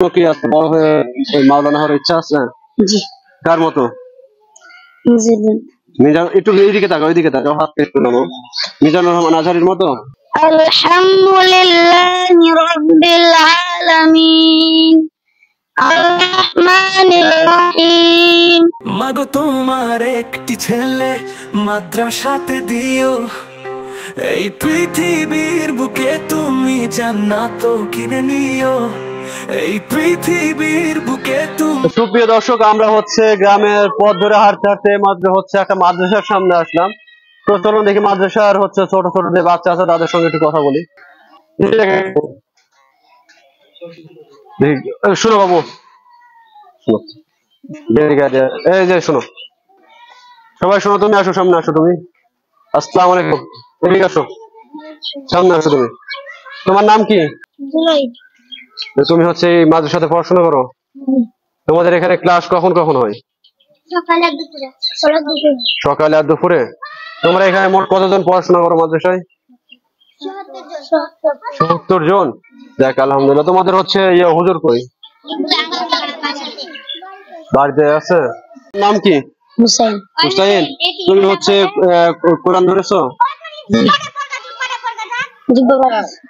কি আছে বড় হয়ে মাওলানা হওয়ার ইচ্ছা আছে? জি। কার মতো? একটু এইদিকে তাকাও হাত একটু নামো। মিজানুর রহমান আজহারির মতো? আলহামদুলিল্লাহি রাব্বিল আলামিন আর-রাহমানির রহিম। মাগো তোমার একটি ছেলে মাদ্রাসাতে দিও, এই পৃথিবীর বুকে তুমি জান্নাত কিনে নিও, এই পৃথিবীর বুকে তুমি। সুপ্রিয় দর্শক, আমরা গ্রামের পথ ধরে হাঁটতে হাঁটতে মাত্র একটা মাদ্রাসার সামনে আসলাম। তো চলুন দেখি মাদ্রাসার ছোট ছোট যে বাচ্চা আছে তাদের সঙ্গে একটু কথা বলি। শোনো বাবু, এই যে শোনো, সবাই শোনো, তুমি আসো, সামনে আসো। তুমি আসসালামু আলাইকুম, এদিকে আসো, সামনে আসো। তুমি, তোমার নাম কি? তুমি এই মাদ্রাসাতে পড়াশোনা করো? তোমাদের এখানে ক্লাস কখন কখন হয়? সকালে আর দুপুরে। তোমরা এখানে মোট কতজন পড়াশোনা করো মাদ্রাসায়? ৭০ জন। দেখ, আলহামদুলিল্লাহ। তোমাদের হুজুর কই? বাড়িতে আছে। নাম কি? হুসাইন। হুসাইন, তুমি কোরআন ধরেছো?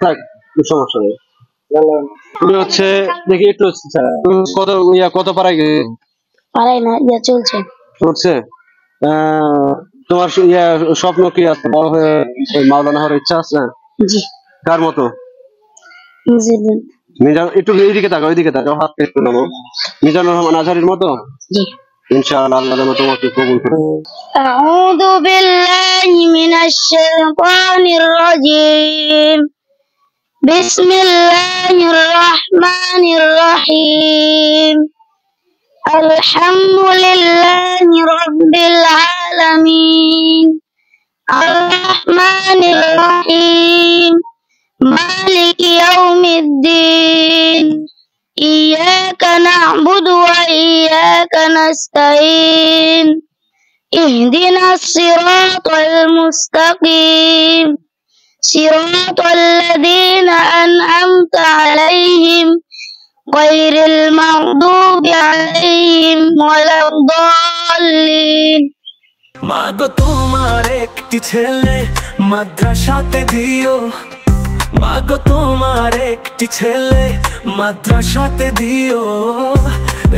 থাক, সমস্যা নেই। তুমি দেখি একটু কত পারায় পারাই না, চলছে। তোমার স্বপ্ন কি আছে বড় হয়ে মাওলানা হওয়ার ইচ্ছা আছে? জি। কার মতো? একটু এইদিকে তাকাও হাত একটু নামো। মিজানুর রহমান আজহারির মতো? জি। ইনশাআল্লাহ আল্লাহ যেন তোমাকে কবুল করে। আউযু বিল্লাহি মিনাশ শাইতানির রাজীম। বিসমিল্লাহির রাহমানির রহিম। আলহামদুলিল্লাহি রাব্বিল আলামিন আর-রাহমানির রহিম মালিকি ইয়াউমিদ্দিন ইয়্যাকা না'বুদু ওয়া ইয়্যাকা নাস্তাঈন ইহদিনাস সিরাতাল মুস্তাকিম সিরাতাল লাযীনা আন'আমতা আলাইহিম গায়রিল মাগদুবি আলাইহিম ওয়ালাদ-দাল্লিন। মাগো তোমার একটি ছেলে মাদ্রাসাতে দিও, মাগো তোমার একটি ছেলে মাদ্রাসাতে দিও,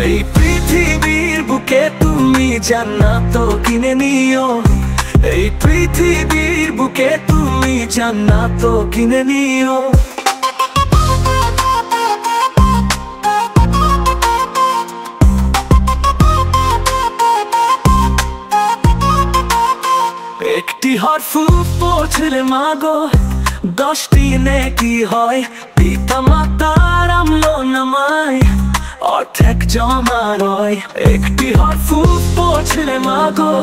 এই পৃথিবীর বুকে তুমি জান্নাত কিনে নিও, এই পৃথিবীর বুকে তুমি জান্নাত কিনে নিও। একটি হরফ পড়লে মাগো 10টি নেকি হয়, পিতা মাতার আমলনামায় অর্ধেক জমা রয়। একটি হরফ পড়লে মাগো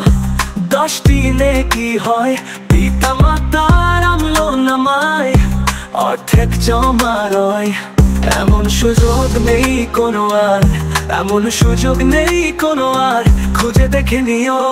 10টি নেকি হয়, পিতা মাতার আমলনামায় অর্ধেক জমা রয়। এমন সুযোগ নেই কোনো আর, এমন সুযোগ নেই কোনো আর, খুঁজে দেখে নিও।